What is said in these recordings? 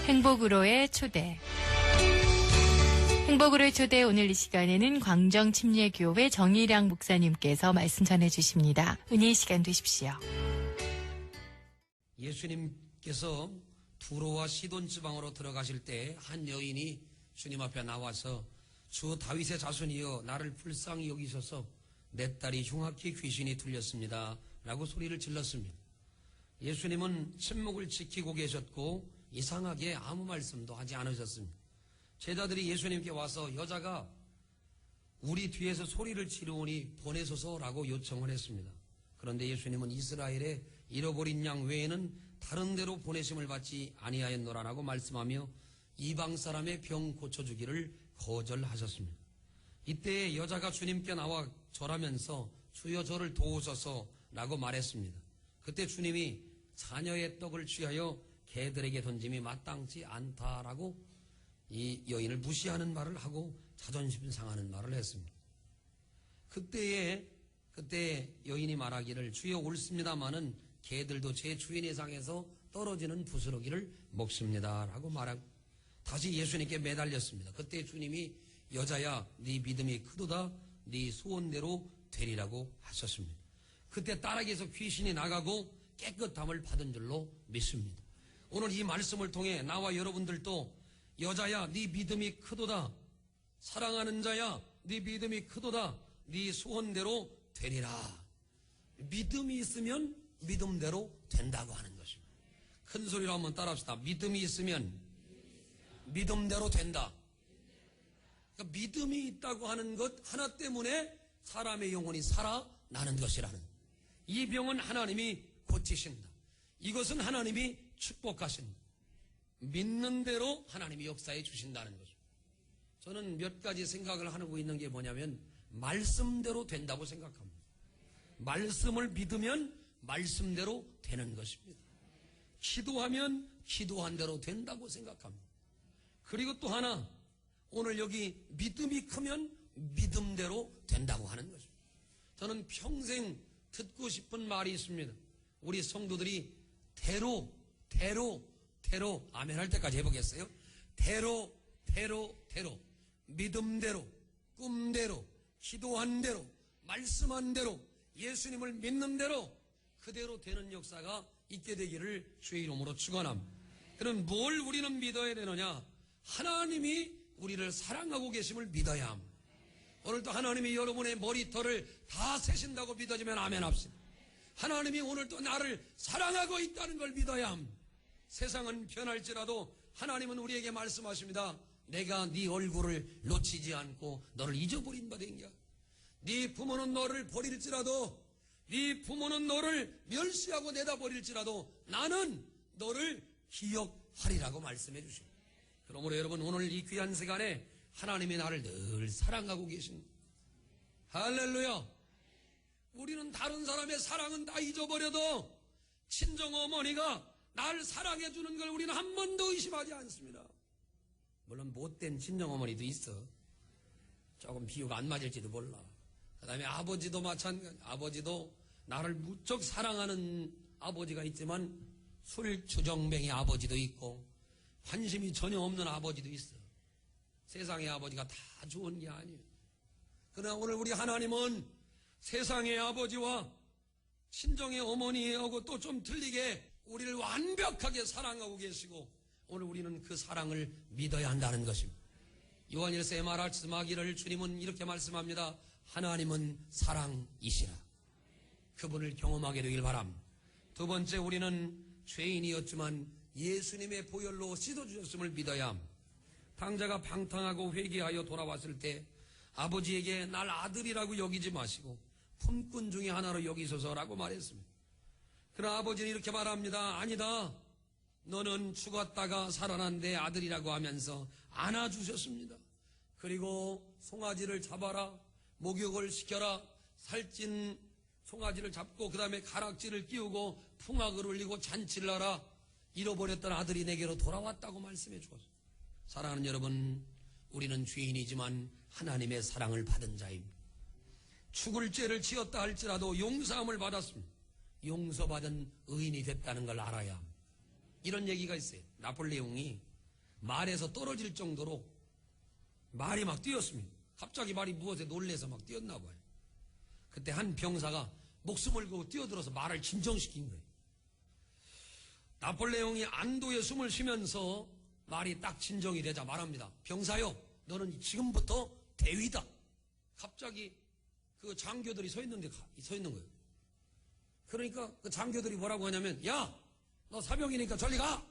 행복으로의 초대. 행복으로의 초대 오늘 이 시간에는 광정침례교회 정일양 목사님께서 말씀 전해주십니다. 은혜의 시간 되십시오. 예수님께서 두로와 시돈 지방으로 들어가실 때 한 여인이 주님 앞에 나와서 주 다윗의 자손이여 나를 불쌍히 여기셔서 내 딸이 흉악히 귀신이 들렸습니다 라고 소리를 질렀습니다. 예수님은 침묵을 지키고 계셨고 이상하게 아무 말씀도 하지 않으셨습니다. 제자들이 예수님께 와서 여자가 우리 뒤에서 소리를 지르오니 보내소서라고 요청을 했습니다. 그런데 예수님은 이스라엘에 잃어버린 양 외에는 다른 데로 보내심을 받지 아니하였노라라고 말씀하며 이방 사람의 병 고쳐주기를 거절하셨습니다. 이때 여자가 주님께 나와 절하면서 주여 저를 도우소서라고 말했습니다. 그때 주님이 자녀의 떡을 취하여 개들에게 던짐이 마땅치 않다라고 이 여인을 무시하는 말을 하고 자존심 상하는 말을 했습니다. 그때 여인이 말하기를 주여 옳습니다마는 개들도 제 주인의 상에서 떨어지는 부스러기를 먹습니다라고 말하고 다시 예수님께 매달렸습니다. 그때 주님이 여자야 네 믿음이 크도다 네 소원대로 되리라고 하셨습니다. 그때 딸에게서 귀신이 나가고 깨끗함을 받은 줄로 믿습니다. 오늘 이 말씀을 통해 나와 여러분들도 여자야 네 믿음이 크도다 사랑하는 자야 네 믿음이 크도다 네 소원대로 되리라. 믿음이 있으면 믿음대로 된다고 하는 것입니다. 큰 소리로 한번 따라합시다. 믿음이 있으면 믿음대로 된다. 그러니까 믿음이 있다고 하는 것 하나 때문에 사람의 영혼이 살아나는 것이라는, 이 병은 하나님이 고치신다. 이것은 하나님이 축복하신다. 믿는 대로 하나님이 역사해 주신다는 것입니다. 저는 몇 가지 생각을 하고 있는 게 뭐냐면 말씀대로 된다고 생각합니다. 말씀을 믿으면 말씀대로 되는 것입니다. 기도하면 기도한 대로 된다고 생각합니다. 그리고 또 하나, 오늘 여기 믿음이 크면 믿음대로 된다고 하는 것입니다. 저는 평생 듣고 싶은 말이 있습니다. 우리 성도들이 대로 아멘 할 때까지 해보겠어요? 대로 믿음대로 꿈대로 기도한 대로 말씀한 대로 예수님을 믿는 대로 그대로 되는 역사가 있게 되기를 주의 이름으로 축원합니다. 그럼 뭘 우리는 믿어야 되느냐? 하나님이 우리를 사랑하고 계심을 믿어야 합니다. 오늘도 하나님이 여러분의 머리털을 다 세신다고 믿어지면 아멘 합시다. 하나님이 오늘도 나를 사랑하고 있다는 걸 믿어야 합니다. 세상은 변할지라도 하나님은 우리에게 말씀하십니다. 내가 네 얼굴을 놓치지 않고 너를 잊어버린 바 된겨. 네 부모는 너를 버릴지라도, 네 부모는 너를 멸시하고 내다버릴지라도 나는 너를 기억하리라고 말씀해 주십니다. 그러므로 여러분 오늘 이 귀한 시간에 하나님이 나를 늘 사랑하고 계십니다. 할렐루야. 우리는 다른 사람의 사랑은 다 잊어버려도 친정어머니가 날 사랑해 주는 걸 우리는 한 번도 의심하지 않습니다. 물론 못된 친정어머니도 있어. 조금 비유가 안 맞을지도 몰라. 그 다음에 아버지도 마찬가지. 아버지도 나를 무척 사랑하는 아버지가 있지만 술주정뱅이 아버지도 있고 관심이 전혀 없는 아버지도 있어. 세상의 아버지가 다 좋은 게 아니에요. 그러나 오늘 우리 하나님은 세상의 아버지와 친정의 어머니하고 또 좀 틀리게 우리를 완벽하게 사랑하고 계시고 오늘 우리는 그 사랑을 믿어야 한다는 것입니다. 요한일서에 말씀하기를 주님은 이렇게 말씀합니다. 하나님은 사랑이시라. 그분을 경험하게 되길 바랍니다. 두 번째, 우리는 죄인이었지만 예수님의 보혈로 씻어주셨음을 믿어야 합니다. 당자가 방탕하고 회개하여 돌아왔을 때 아버지에게 날 아들이라고 여기지 마시고 품꾼 중에 하나로 여기소서라고 말했습니다. 그러나 아버지는 이렇게 말합니다. 아니다. 너는 죽었다가 살아난 내 아들이라고 하면서 안아주셨습니다. 그리고 송아지를 잡아라. 목욕을 시켜라. 살찐 송아지를 잡고 그 다음에 가락지를 끼우고 풍악을 울리고 잔치를 하라. 잃어버렸던 아들이 내게로 돌아왔다고 말씀해 주었습니다. 사랑하는 여러분, 우리는 죄인이지만 하나님의 사랑을 받은 자입니다. 죽을 죄를 지었다 할지라도 용서함을 받았습니다. 용서받은 의인이 됐다는 걸 알아야 합니다. 이런 얘기가 있어요. 나폴레옹이 말에서 떨어질 정도로 말이 막 뛰었습니다. 갑자기 말이 무엇에 놀래서 막 뛰었나 봐요. 그때 한 병사가 목숨을 걸고 뛰어들어서 말을 진정시킨 거예요. 나폴레옹이 안도의 숨을 쉬면서 말이 딱 진정이 되자 말합니다. 병사요, 너는 지금부터 대위다. 갑자기 그 장교들이 서 있는 거예요. 그러니까 그 장교들이 뭐라고 하냐면, 야, 너 사병이니까 저리 가.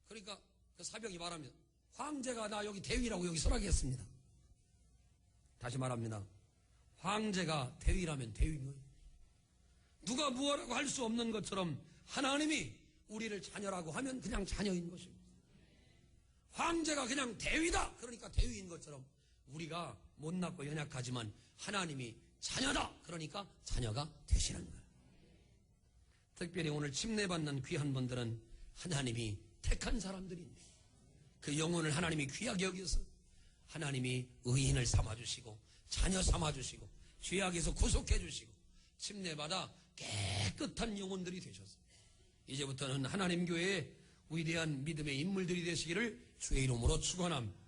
그러니까 그 사병이 말합니다. 황제가 나 여기 대위라고 여기 서라겠습니다. 다시 말합니다. 황제가 대위라면 대위인 거예요. 누가 무엇라고 할 수 없는 것처럼 하나님이 우리를 자녀라고 하면 그냥 자녀인 것입니다. 황제가 그냥 대위다. 그러니까 대위인 것처럼 우리가 못났고 연약하지만 하나님이 자녀다. 그러니까 자녀가 되시는 거예요. 특별히 오늘 침례받는 귀한 분들은 하나님이 택한 사람들인데 그 영혼을 하나님이 귀하게 여겨서 하나님이 의인을 삼아주시고 자녀 삼아주시고 죄악에서 구속해주시고 침례받아 깨끗한 영혼들이 되셨어요. 이제부터는 하나님 교회의 위대한 믿음의 인물들이 되시기를 주의 이름으로 축원합니다.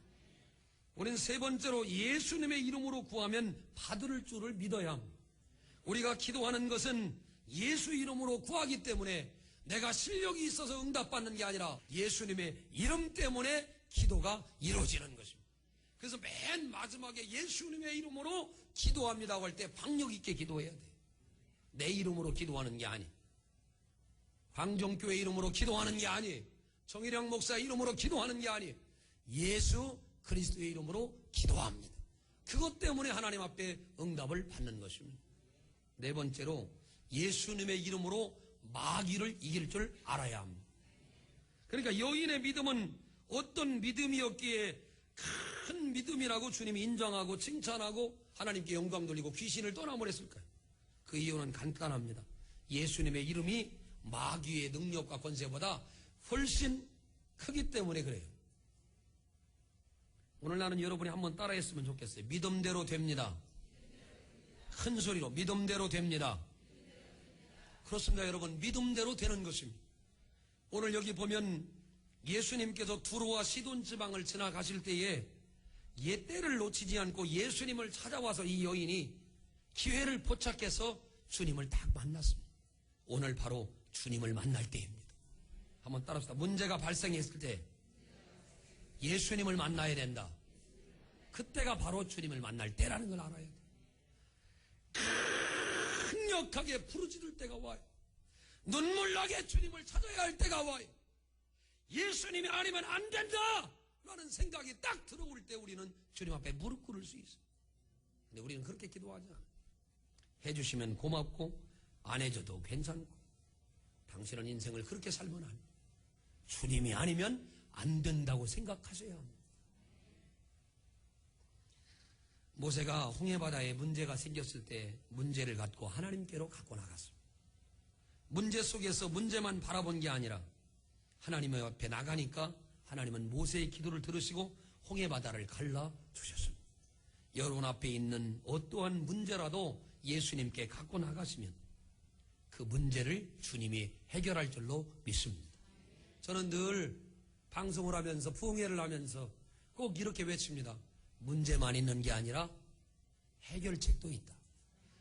우리는 세 번째로 예수님의 이름으로 구하면 받을 줄을 믿어야 합니다. 우리가 기도하는 것은 예수 이름으로 구하기 때문에 내가 실력이 있어서 응답받는 게 아니라 예수님의 이름 때문에 기도가 이루어지는 것입니다. 그래서 맨 마지막에 예수님의 이름으로 기도합니다고 할 때 박력 있게 기도해야 돼요. 내 이름으로 기도하는 게 아니에요. 광종교회 이름으로 기도하는 게 아니에요. 정일영 목사 이름으로 기도하는 게 아니에요. 예수 그리스도의 이름으로 기도합니다. 그것 때문에 하나님 앞에 응답을 받는 것입니다. 네 번째로 예수님의 이름으로 마귀를 이길 줄 알아야 합니다. 그러니까 여인의 믿음은 어떤 믿음이었기에 큰 믿음이라고 주님이 인정하고 칭찬하고 하나님께 영광 돌리고 귀신을 떠나보냈을까요? 그 이유는 간단합니다. 예수님의 이름이 마귀의 능력과 권세보다 훨씬 크기 때문에 그래요. 오늘 나는 여러분이 한번 따라했으면 좋겠어요. 믿음대로 됩니다. 큰 소리로 믿음대로 됩니다. 그렇습니다, 여러분. 믿음대로 되는 것입니다. 오늘 여기 보면 예수님께서 두로와 시돈 지방을 지나가실 때에 때를 놓치지 않고 예수님을 찾아와서 이 여인이 기회를 포착해서 주님을 딱 만났습니다. 오늘 바로 주님을 만날 때입니다. 한번 따라합시다. 문제가 발생했을 때 예수님을 만나야 된다. 그때가 바로 주님을 만날 때라는 걸 알아야 돼. 강력하게 부르짖을 때가 와요. 눈물나게 주님을 찾아야 할 때가 와요. 예수님이 아니면 안 된다 라는 생각이 딱 들어올 때 우리는 주님 앞에 무릎 꿇을 수 있어요. 근데 우리는 그렇게 기도하지 않아요. 해주시면 고맙고 안 해줘도 괜찮고 당신은 인생을 그렇게 살면 안 돼요. 주님이 아니면 안 된다고 생각하셔야 합니다. 모세가 홍해바다에 문제가 생겼을 때 문제를 갖고 하나님께로 갖고 나갔습니다. 문제 속에서 문제만 바라본 게 아니라 하나님의 앞에 나가니까 하나님은 모세의 기도를 들으시고 홍해바다를 갈라주셨습니다. 여러분 앞에 있는 어떠한 문제라도 예수님께 갖고 나가시면 그 문제를 주님이 해결할 줄로 믿습니다. 저는 늘 방송을 하면서 부흥회를 하면서 꼭 이렇게 외칩니다. 문제만 있는 게 아니라 해결책도 있다.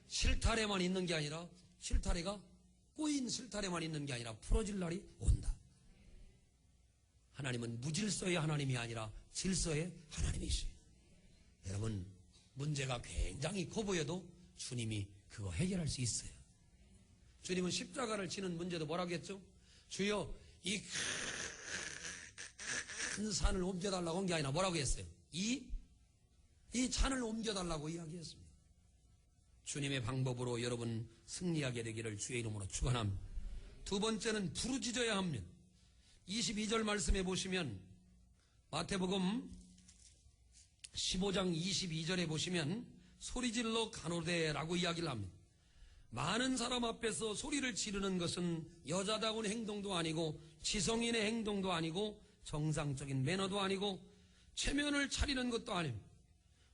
실타래만 있는 게 아니라 실타래가 꼬인 실타래만 있는 게 아니라 풀어질 날이 온다. 하나님은 무질서의 하나님이 아니라 질서의 하나님이시에요. 여러분 문제가 굉장히 커 보여도 주님이 그거 해결할 수 있어요. 주님은 십자가를 지는 문제도 뭐라고 했죠? 주여 이 큰 산을 옮겨달라고 한 게 아니라 뭐라고 했어요? 이 산을 옮겨달라고 이야기했습니다. 주님의 방법으로 여러분 승리하게 되기를 주의 이름으로 축원합니다. 두 번째는 부르짖어야 합니다. 22절 말씀해 보시면 마태복음 15장 22절에 보시면 소리질러 가노되라고 이야기를 합니다. 많은 사람 앞에서 소리를 지르는 것은 여자다운 행동도 아니고 지성인의 행동도 아니고 정상적인 매너도 아니고 체면을 차리는 것도 아닙니다.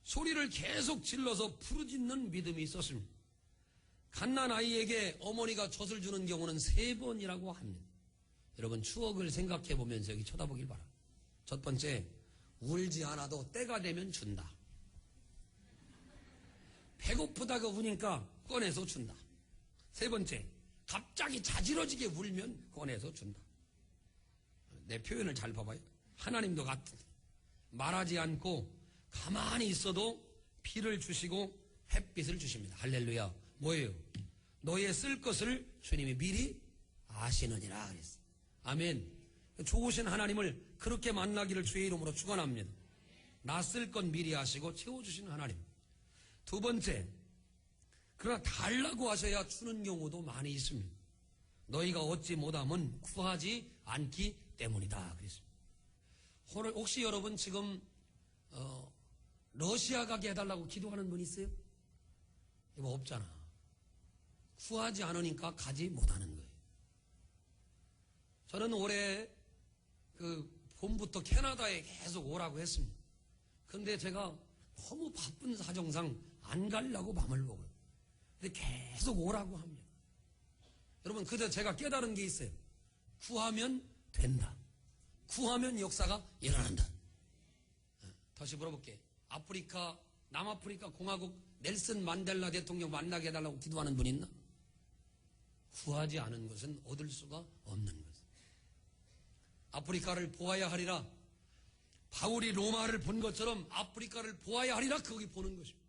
소리를 계속 질러서 부르짖는 믿음이 있었습니다. 갓난 아이에게 어머니가 젖을 주는 경우는 3번이라고 합니다. 여러분 추억을 생각해 보면서 여기 쳐다보길 바랍니다. 첫 번째, 울지 않아도 때가 되면 준다. 배고프다고 우니까 꺼내서 준다. 세 번째, 갑자기 자지러지게 울면 꺼내서 준다. 내 표현을 잘 봐봐요. 하나님도 같은 말하지 않고 가만히 있어도 비를 주시고 햇빛을 주십니다. 할렐루야. 뭐예요? 너의 쓸 것을 주님이 미리 아시느니라 그랬어요. 아멘. 좋으신 하나님을 그렇게 만나기를 주의 이름으로 축원합니다. 나 쓸 건 미리 아시고 채워주시는 하나님. 두 번째, 그러나 달라고 하셔야 주는 경우도 많이 있습니다. 너희가 얻지 못함은 구하지 않기 때문이다 그랬습니다. 혹시 여러분 지금 러시아 가게 해달라고 기도하는 분 있어요? 이거 없잖아. 구하지 않으니까 가지 못하는 거예요. 저는 올해 봄부터 캐나다에 계속 오라고 했습니다. 근데 제가 너무 바쁜 사정상 안 가려고 마음을 먹어요. 근데 계속 오라고 합니다. 여러분, 그때 제가 깨달은 게 있어요. 구하면 된다. 구하면 역사가 일어난다. 다시 물어볼게. 남아프리카 공화국 넬슨 만델라 대통령 만나게 해달라고 기도하는 분 있나? 구하지 않은 것은 얻을 수가 없는 것. 아프리카를 보아야 하리라. 바울이 로마를 본 것처럼 아프리카를 보아야 하리라. 거기 보는 것입니다.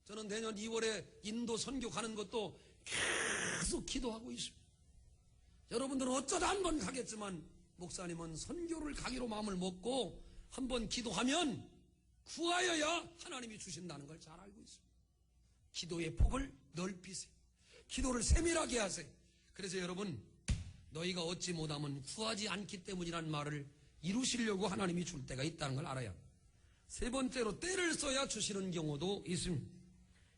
저는 내년 2월에 인도 선교 가는 것도 계속 기도하고 있습니다. 여러분들은 어쩌다 한 번 가겠지만 목사님은 선교를 가기로 마음을 먹고 한 번 기도하면 구하여야 하나님이 주신다는 걸 잘 알고 있습니다. 기도의 폭을 넓히세요. 기도를 세밀하게 하세요. 그래서 여러분, 너희가 얻지 못하면 구하지 않기 때문이라는 말을 이루시려고 하나님이 줄 때가 있다는 걸 알아야. 세 번째로, 때를 써야 주시는 경우도 있습니다.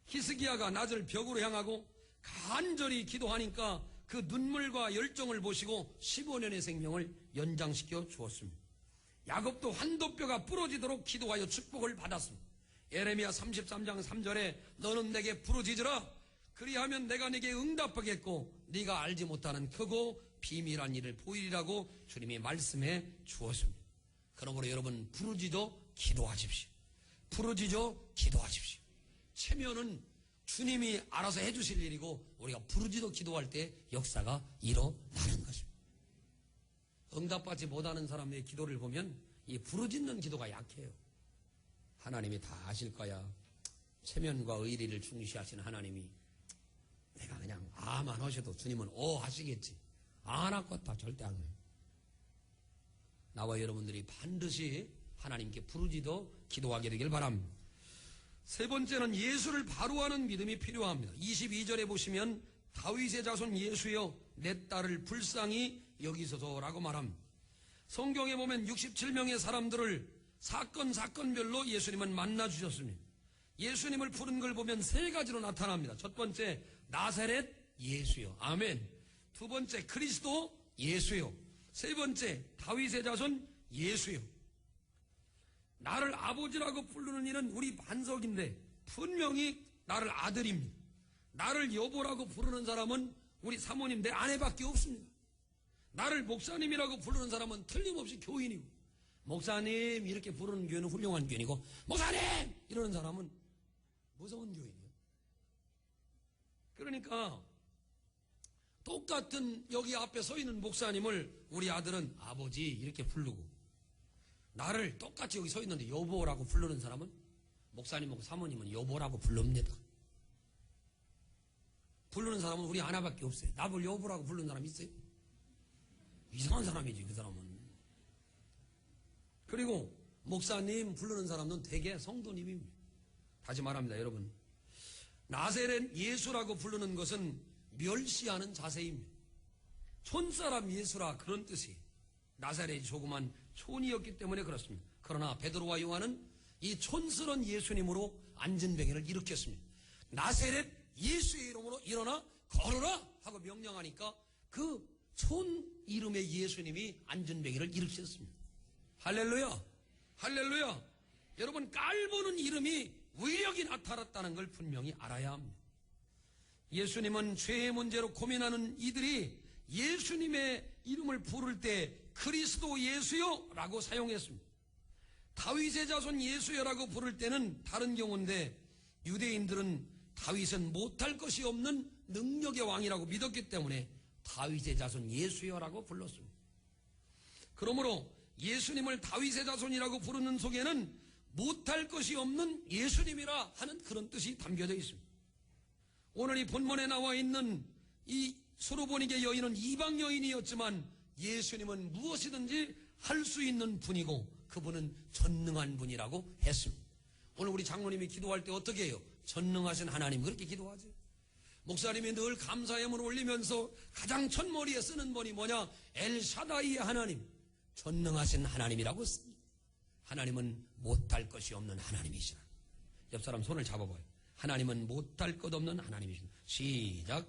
히스기야가 낮을 벽으로 향하고 간절히 기도하니까 그 눈물과 열정을 보시고 15년의 생명을 연장시켜 주었습니다. 야곱도 환도뼈가 부러지도록 기도하여 축복을 받았습니다. 예레미야 33장 3절에 너는 내게 부르짖으라. 그리하면 내가 네게 응답하겠고 네가 알지 못하는 크고 비밀한 일을 보이리라고 주님이 말씀해 주었습니다. 그러므로 여러분, 부르짖어 기도하십시오. 부르짖어 기도하십시오. 체면은 주님이 알아서 해주실 일이고 우리가 부르짖어 기도할 때 역사가 일어나는 것입니다. 응답받지 못하는 사람의 기도를 보면 이 부르짖는 기도가 약해요. 하나님이 다 아실 거야. 체면과 의리를 중시하시는 하나님이 내가 그냥 아만 하셔도 주님은 하시겠지. 안 하겠다 절대 안 해요. 나와 여러분들이 반드시 하나님께 부르짖어 기도하게 되길 바랍니다. 세 번째는 예수를 바로 아는 믿음이 필요합니다. 22절에 보시면 다윗의 자손 예수여 내 딸을 불쌍히 여기소서라고 말합니다. 성경에 보면 67명의 사람들을 사건별로 예수님은 만나 주셨습니다. 예수님을 부른 걸 보면 세 가지로 나타납니다. 첫 번째, 나사렛 예수요. 아멘. 두 번째, 그리스도 예수요. 세 번째, 다윗의 자손 예수요. 나를 아버지라고 부르는 이는 우리 반석인데 분명히 나를 아들입니다. 나를 여보라고 부르는 사람은 우리 사모님, 내 아내밖에 없습니다. 나를 목사님이라고 부르는 사람은 틀림없이 교인이고, 목사님 이렇게 부르는 교회는 훌륭한 교인이고, 목사님 이러는 사람은 무서운 교인이에요. 그러니까 똑같은 여기 앞에 서 있는 목사님을 우리 아들은 아버지 이렇게 부르고, 나를 똑같이 여기 서 있는데 여보라고 부르는 사람은, 목사님하고 사모님은 여보라고 부릅니다. 부르는 사람은 우리 하나밖에 없어요. 나를 여보라고 부르는 사람 있어요? 이상한 사람이지 그 사람은. 그리고 목사님 부르는 사람은 대개 성도님입니다. 다시 말합니다, 여러분. 나사렛 예수라고 부르는 것은 멸시하는 자세입니다. 촌사람 예수라 그런 뜻이에요. 나사렛이 조그만 촌이었기 때문에 그렇습니다. 그러나 베드로와 요한은 이 촌스러운 예수님으로 안전병해를 일으켰습니다. 나사렛 예수의 이름으로 일어나 걸어라 하고 명령하니까 그 촌 이름의 예수님이 안전병해를 일으켰습니다. 할렐루야, 할렐루야. 여러분, 깔보는 이름이 위력이 나타났다는 걸 분명히 알아야 합니다. 예수님은 죄의 문제로 고민하는 이들이 예수님의 이름을 부를 때 그리스도 예수요 라고 사용했습니다. 다윗의 자손 예수여라고 부를 때는 다른 경우인데 유대인들은 다윗은 못할 것이 없는 능력의 왕이라고 믿었기 때문에 다윗의 자손 예수여라고 불렀습니다. 그러므로 예수님을 다윗의 자손이라고 부르는 속에는 못할 것이 없는 예수님이라 하는 그런 뜻이 담겨져 있습니다. 오늘 이 본문에 나와 있는 이 수로보니게 여인은 이방 여인이었지만 예수님은 무엇이든지 할 수 있는 분이고 그분은 전능한 분이라고 했습니다. 오늘 우리 장로님이 기도할 때 어떻게 해요? 전능하신 하나님 그렇게 기도하죠. 목사님이 늘 감사함을 올리면서 가장 첫머리에 쓰는 분이 뭐냐? 엘샤다이의 하나님, 전능하신 하나님이라고 씁니다. 하나님은 못할 것이 없는 하나님이시라. 옆 사람 손을 잡아봐요. 하나님은 못할 것 없는 하나님이시다. 시작.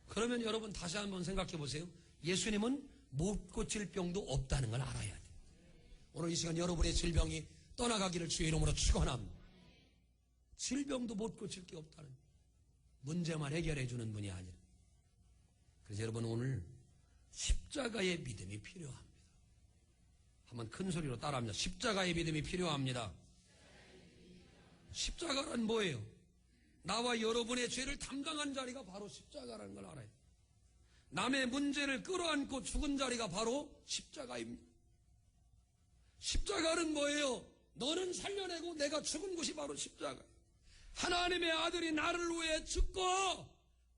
그러면 여러분 다시 한번 생각해 보세요. 예수님은 못 고칠 병도 없다는 걸 알아야 돼요. 오늘 이 시간 여러분의 질병이 떠나가기를 주의 이름으로 축원합니다. 질병도 못 고칠 게 없다는 문제만 해결해 주는 분이 아니라. 그래서 여러분 오늘 십자가의 믿음이 필요합니다. 한번 큰 소리로 따라합니다. 십자가의 믿음이 필요합니다. 십자가란 뭐예요? 나와 여러분의 죄를 담당한 자리가 바로 십자가라는 걸 알아요. 남의 문제를 끌어안고 죽은 자리가 바로 십자가입니다. 십자가는 뭐예요? 너는 살려내고 내가 죽은 곳이 바로 십자가. 하나님의 아들이 나를 위해 죽고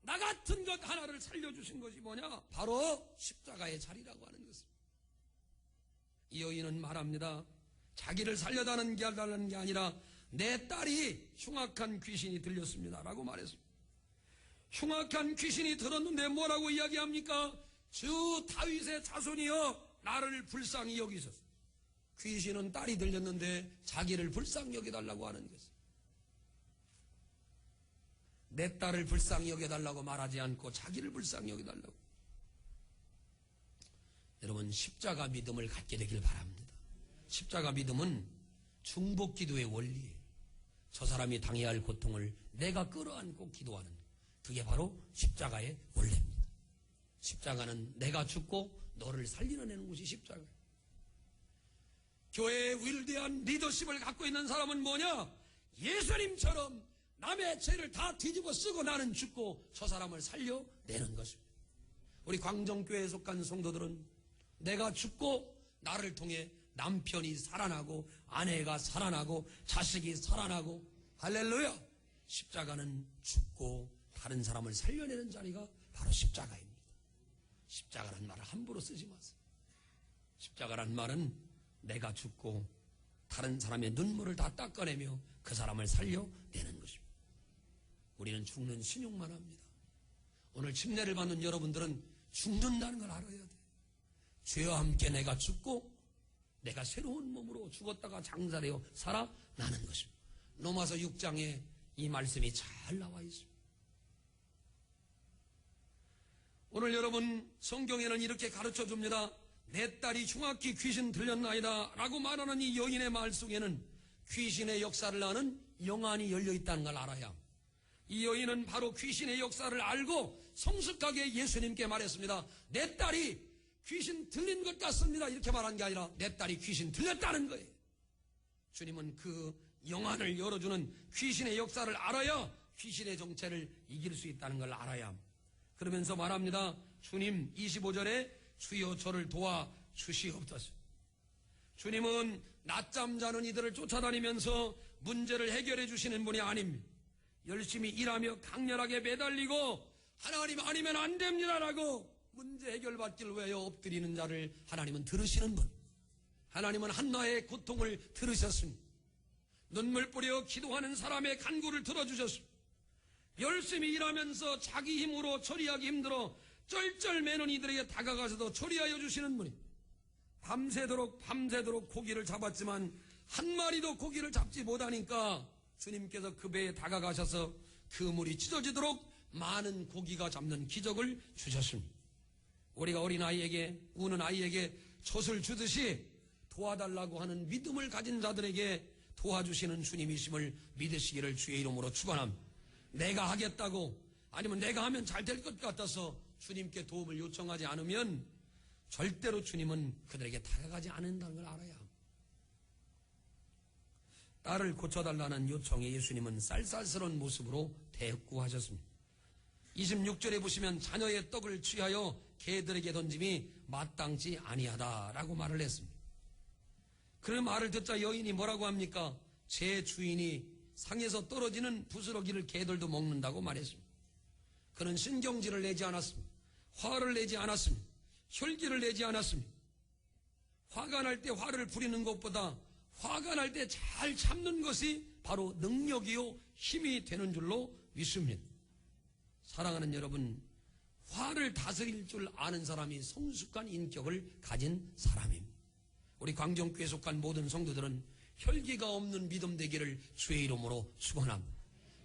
나 같은 것 하나를 살려주신 것이 뭐냐? 바로 십자가의 자리라고 하는 것입니다. 이 여인은 말합니다. 자기를 살려다는 게 아니라 내 딸이 흉악한 귀신이 들렸습니다 라고 말했습니다. 흉악한 귀신이 들었는데 뭐라고 이야기합니까? 주 다윗의 자손이여 나를 불쌍히 여기소서. 귀신은 딸이 들렸는데 자기를 불쌍히 여겨달라고 하는 것입니다. 내 딸을 불쌍히 여겨달라고 말하지 않고 자기를 불쌍히 여겨달라고. 여러분 십자가 믿음을 갖게 되길 바랍니다. 십자가 믿음은 중보기도의 원리예요. 저 사람이 당해야 할 고통을 내가 끌어안고 기도하는 그게 바로 십자가의 원리입니다. 십자가는 내가 죽고 너를 살리는 곳이 십자가예요. 교회의 위대한 리더십을 갖고 있는 사람은 뭐냐? 예수님처럼 남의 죄를 다 뒤집어 쓰고 나는 죽고 저 사람을 살려내는 것입니다. 우리 광정교회에 속한 성도들은 내가 죽고 나를 통해 남편이 살아나고 아내가 살아나고 자식이 살아나고 할렐루야. 십자가는 죽고 다른 사람을 살려내는 자리가 바로 십자가입니다. 십자가란 말을 함부로 쓰지 마세요. 십자가란 말은 내가 죽고 다른 사람의 눈물을 다 닦아내며 그 사람을 살려내는 것입니다. 우리는 죽는 신용만 합니다. 오늘 침례를 받는 여러분들은 죽는다는 걸 알아야 돼요. 죄와 함께 내가 죽고 내가 새로운 몸으로 죽었다가 장사되어 살아나는 것입니다. 로마서 6장에 이 말씀이 잘 나와 있습니다. 오늘 여러분 성경에는 이렇게 가르쳐 줍니다. 내 딸이 흉악히 귀신 들렸나이다 라고 말하는 이 여인의 말 속에는 귀신의 역사를 아는 영안이 열려있다는 걸 알아야 이 여인은 바로 귀신의 역사를 알고 성숙하게 예수님께 말했습니다. 내 딸이 귀신 들린 것 같습니다. 이렇게 말한 게 아니라 내 딸이 귀신 들렸다는 거예요. 주님은 그 영안을 열어주는 귀신의 역사를 알아야 귀신의 정체를 이길 수 있다는 걸 알아야 그러면서 말합니다. 주님 25절에 주여 저를 도와 주시옵소서. 주님은 낮잠 자는 이들을 쫓아다니면서 문제를 해결해 주시는 분이 아닙니다. 열심히 일하며 강렬하게 매달리고 하나님 아니면 안 됩니다라고 문제 해결받기를 위하여 엎드리는 자를 하나님은 들으시는 분. 하나님은 한나의 고통을 들으셨습니다. 눈물 뿌려 기도하는 사람의 간구를 들어주셨습니다. 열심히 일하면서 자기 힘으로 처리하기 힘들어 쩔쩔매는 이들에게 다가가서도 처리하여 주시는 분이 밤새도록 고기를 잡았지만 한 마리도 고기를 잡지 못하니까 주님께서 그 배에 다가가셔서 그 물이 찢어지도록 많은 고기가 잡는 기적을 주셨습니다. 우리가 어린아이에게 우는 아이에게 젖을 주듯이 도와달라고 하는 믿음을 가진 자들에게 도와주시는 주님이심을 믿으시기를 주의 이름으로 축원합니다. 내가 하겠다고 아니면 내가 하면 잘 될 것 같아서 주님께 도움을 요청하지 않으면 절대로 주님은 그들에게 다가가지 않는다는 걸 알아야 합니다. 딸을 고쳐달라는 요청에 예수님은 쌀쌀스러운 모습으로 대꾸하셨습니다. 26절에 보시면 자녀의 떡을 취하여 개들에게 던짐이 마땅치 아니하다라고 말을 했습니다. 그 말을 듣자 여인이 뭐라고 합니까? 제 주인이 상에서 떨어지는 부스러기를 개들도 먹는다고 말했습니다. 그는 신경질을 내지 않았습니다. 화를 내지 않았습니다. 혈기를 내지 않았습니다. 화가 날 때 화를 부리는 것보다 화가 날 때 잘 참는 것이 바로 능력이요 힘이 되는 줄로 믿습니다. 사랑하는 여러분, 화를 다스릴 줄 아는 사람이 성숙한 인격을 가진 사람입니다. 우리 광정교회 속한 모든 성도들은 혈기가 없는 믿음 되기를 주의 이름으로 축원합니다.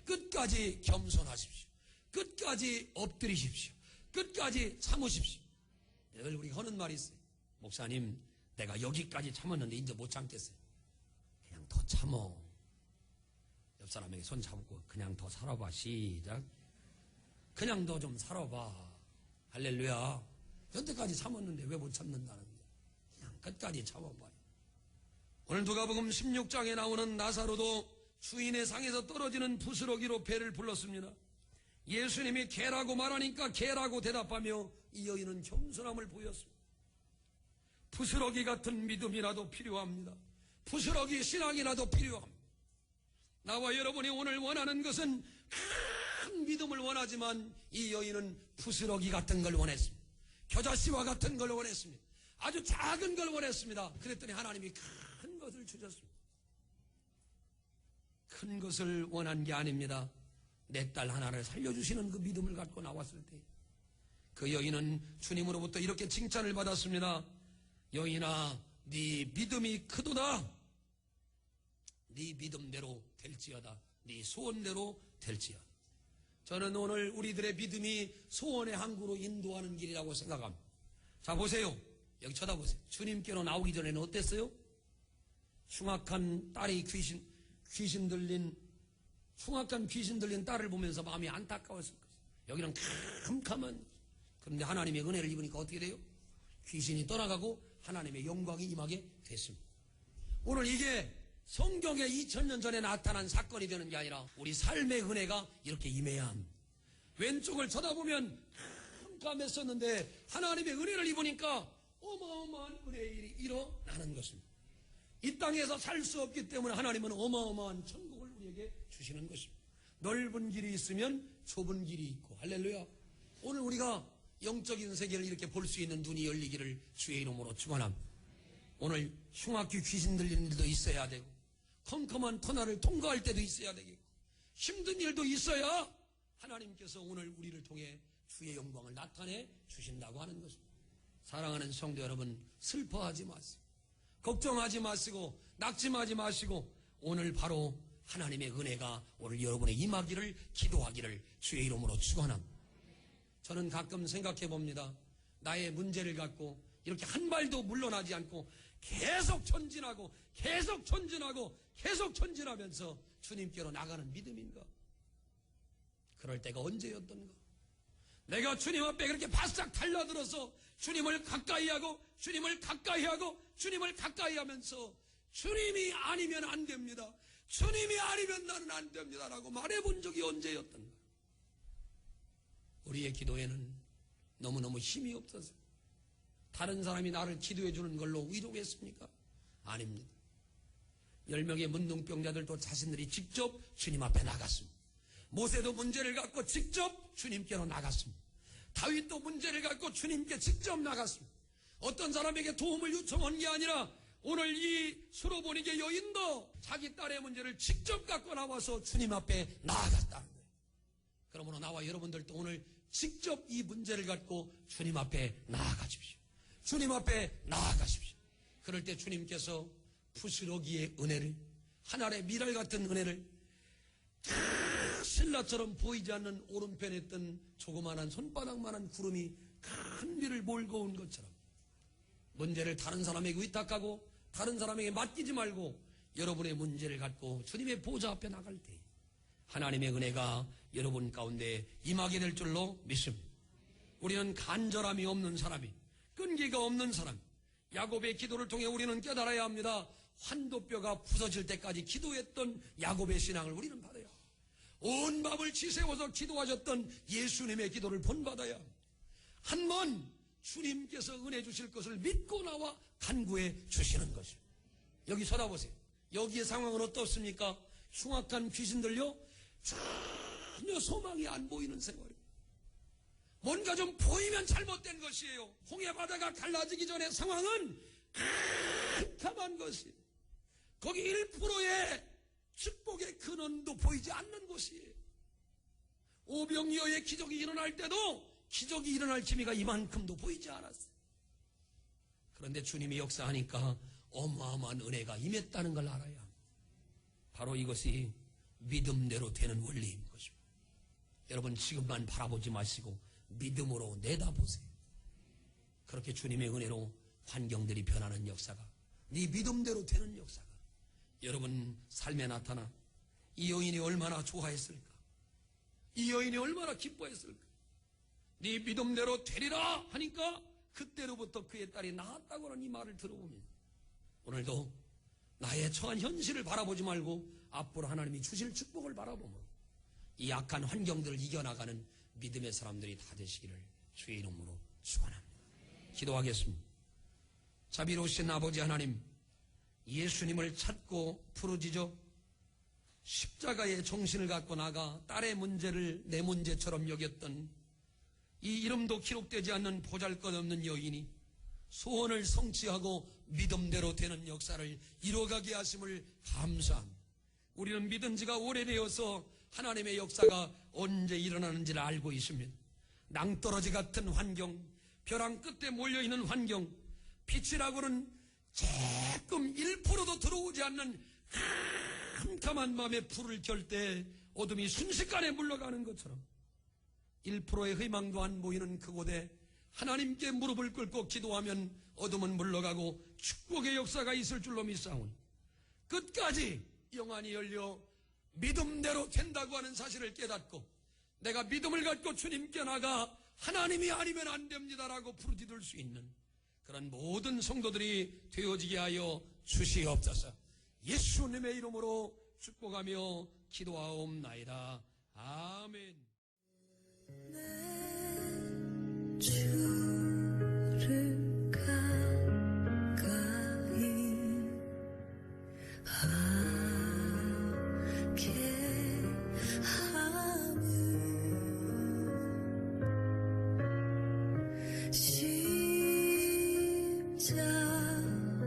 끝까지 겸손하십시오. 끝까지 엎드리십시오. 끝까지 참으십시오. 늘 우리가 하는 말이 있어요. 목사님, 내가 여기까지 참았는데 이제 못 참겠어요. 그냥 더 참어. 옆 사람에게 손 잡고 그냥 더 살아봐. 시작. 그냥 더 좀 살아봐. 할렐루야. 여태까지 참았는데 왜 못 참는다는 거야. 그냥 끝까지 참아봐요. 오늘 누가복음 16장에 나오는 나사로도 주인의 상에서 떨어지는 부스러기로 배를 불렀습니다. 예수님이 개라고 말하니까 개라고 대답하며 이 여인은 겸손함을 보였습니다. 부스러기 같은 믿음이라도 필요합니다. 부스러기 신앙이라도 필요합니다. 나와 여러분이 오늘 원하는 것은 큰 믿음을 원하지만 이 여인은 부스러기 같은 걸 원했습니다. 겨자씨와 같은 걸 원했습니다. 아주 작은 걸 원했습니다. 그랬더니 하나님이 큰 것을 주셨습니다. 큰 것을 원한 게 아닙니다. 내 딸 하나를 살려주시는 그 믿음을 갖고 나왔을 때 그 여인은 주님으로부터 이렇게 칭찬을 받았습니다. 여인아, 네 믿음이 크도다. 네 믿음대로 될지어다. 네 소원대로 될지어다. 저는 오늘 우리들의 믿음이 소원의 항구로 인도하는 길이라고 생각합니다. 자, 보세요. 여기 쳐다보세요. 주님께로 나오기 전에는 어땠어요? 흉악한 딸이 흉악한 귀신 들린 딸을 보면서 마음이 안타까웠을 것이에요. 여기는 캄캄한. 그런데 하나님의 은혜를 입으니까 어떻게 돼요? 귀신이 떠나가고 하나님의 영광이 임하게 됐습니다. 오늘 이게 성경에 2000년 전에 나타난 사건이 되는 게 아니라 우리 삶의 은혜가 이렇게 임해야 합니다. 왼쪽을 쳐다보면 캄캄했었는데 하나님의 은혜를 입으니까 어마어마한 은혜의 일이 일어나는 것입니다. 이 땅에서 살 수 없기 때문에 하나님은 어마어마한 천국을 우리에게 주시는 것입니다. 넓은 길이 있으면 좁은 길이 있고, 할렐루야. 오늘 우리가 영적인 세계를 이렇게 볼 수 있는 눈이 열리기를 주의 이름으로 축원합니다. 오늘 흉악기 귀신 들리는 일도 있어야 되고, 컴컴한 터널을 통과할 때도 있어야 되겠고, 힘든 일도 있어야 하나님께서 오늘 우리를 통해 주의 영광을 나타내 주신다고 하는 것입니다. 사랑하는 성도 여러분, 슬퍼하지 마세요. 걱정하지 마시고 낙심하지 마시고 오늘 바로 하나님의 은혜가 오늘 여러분의 임하기를 기도하기를 주의 이름으로 축원합니다. 저는 가끔 생각해 봅니다. 나의 문제를 갖고 이렇게 한 발도 물러나지 않고 계속 전진하고 계속 전진하고 계속 전진하면서 주님께로 나가는 믿음인가? 그럴 때가 언제였던가? 내가 주님 앞에 그렇게 바싹 달려들어서 주님을 가까이 하고 주님을 가까이 하고 주님을 가까이 하면서 주님이 아니면 안 됩니다. 주님이 아니면 나는 안 됩니다라고 말해본 적이 언제였던가? 우리의 기도에는 너무너무 힘이 없어서 다른 사람이 나를 기도해 주는 걸로 위로했습니까? 아닙니다. 10명의 문둥병자들도 자신들이 직접 주님 앞에 나갔습니다. 모세도 문제를 갖고 직접 주님께로 나갔습니다. 다윗도 문제를 갖고 주님께 직접 나갔습니다. 어떤 사람에게 도움을 요청한 게 아니라 오늘 이 수로보니게 여인도 자기 딸의 문제를 직접 갖고 나와서 주님 앞에 나아갔다는 거예요. 그러므로 나와 여러분들도 오늘 직접 이 문제를 갖고 주님 앞에 나아가십시오. 주님 앞에 나아가십시오. 그럴 때 주님께서 부스러기의 은혜를, 하늘의 미랄 같은 은혜를, 신라처럼 보이지 않는 오른편에 있던 조그만한 손바닥만한 구름이 큰 비를 몰고 온 것처럼 문제를 다른 사람에게 위탁하고 다른 사람에게 맡기지 말고 여러분의 문제를 갖고 주님의 보좌 앞에 나갈 때 하나님의 은혜가 여러분 가운데 임하게 될 줄로 믿습니다. 우리는 간절함이 없는 사람이, 끈기가 없는 사람, 야곱의 기도를 통해 우리는 깨달아야 합니다. 환도뼈가 부서질 때까지 기도했던 야곱의 신앙을 우리는 받아야 합니다. 온 밤을 지새워서 기도하셨던 예수님의 기도를 본받아야 합니다. 한번 주님께서 은혜 주실 것을 믿고 나와 간구해 주시는 것입니다. 여기 쳐다보세요. 여기의 상황은 어떻습니까? 흉악한 귀신들요, 전혀 소망이 안 보이는 생활이에요. 뭔가 좀 보이면 잘못된 것이에요. 홍해바다가 갈라지기 전의 상황은 캄캄한 것이에요. 거기 1%의 축복의 근원도 보이지 않는 곳이에요. 오병이어의 기적이 일어날 때도 기적이 일어날 기미가 이만큼도 보이지 않았어요. 그런데 주님이 역사하니까 어마어마한 은혜가 임했다는 걸 알아야 합니다. 바로 이것이 믿음대로 되는 원리인 것입니다. 여러분, 지금만 바라보지 마시고 믿음으로 내다보세요. 그렇게 주님의 은혜로 환경들이 변하는 역사가, 네 믿음대로 되는 역사가 여러분 삶에 나타나 이 여인이 얼마나 좋아했을까? 이 여인이 얼마나 기뻐했을까? 네 믿음대로 되리라 하니까 그때로부터 그의 딸이 나았다고 하는 이 말을 들어보면 오늘도 나의 처한 현실을 바라보지 말고 앞으로 하나님이 주실 축복을 바라보며 이 약한 환경들을 이겨나가는 믿음의 사람들이 다 되시기를 주의 이름으로 축원합니다. 기도하겠습니다. 자비로우신 아버지 하나님, 예수님을 찾고 부르짖어 십자가의 정신을 갖고 나가 딸의 문제를 내 문제처럼 여겼던 이 이름도 기록되지 않는 보잘것없는 여인이 소원을 성취하고 믿음대로 되는 역사를 이뤄가게 하심을 감사합니다. 우리는 믿은 지가 오래되어서 하나님의 역사가 언제 일어나는지를 알고 있습니다. 낭떠러지 같은 환경, 벼랑 끝에 몰려있는 환경, 빛이라고는 조금 1%도 들어오지 않는 캄캄한 밤에 불을 켤 때 어둠이 순식간에 물러가는 것처럼 1%의 희망도 안 보이는 그곳에 하나님께 무릎을 꿇고 기도하면 어둠은 물러가고 축복의 역사가 있을 줄로 믿사오니 끝까지 영안이 열려 믿음대로 된다고 하는 사실을 깨닫고 내가 믿음을 갖고 주님께 나가 하나님이 아니면 안 됩니다라고 부르짖을 수 있는 그런 모든 성도들이 되어지게 하여 주시옵소서. 예수님의 이름으로 축복하며 기도하옵나이다. 아멘. 내 주를 가까이 하게 함을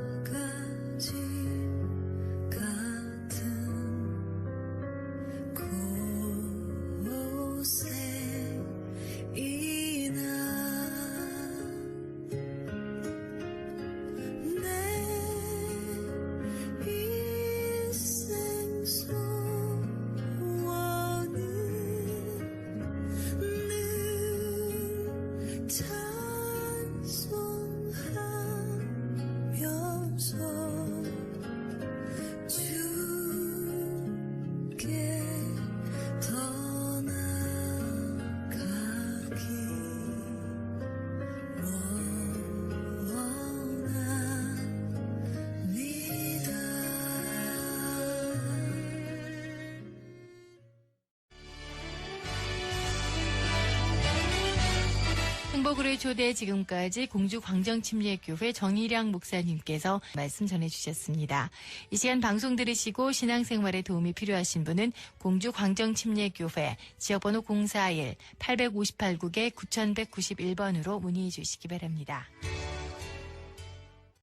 십자가지 같은 곳에 이나 내 인생 소원은 늘 찬송하면서 주께 더 나아가기 원합니다. 행복으로의 초대, 지금까지 공주 광정침례교회 정일양 목사님께서 말씀 전해주셨습니다. 이 시간 방송 들으시고 신앙생활에 도움이 필요하신 분은 공주 광정침례교회 지역번호 041-858국에 9191번으로 문의해 주시기 바랍니다.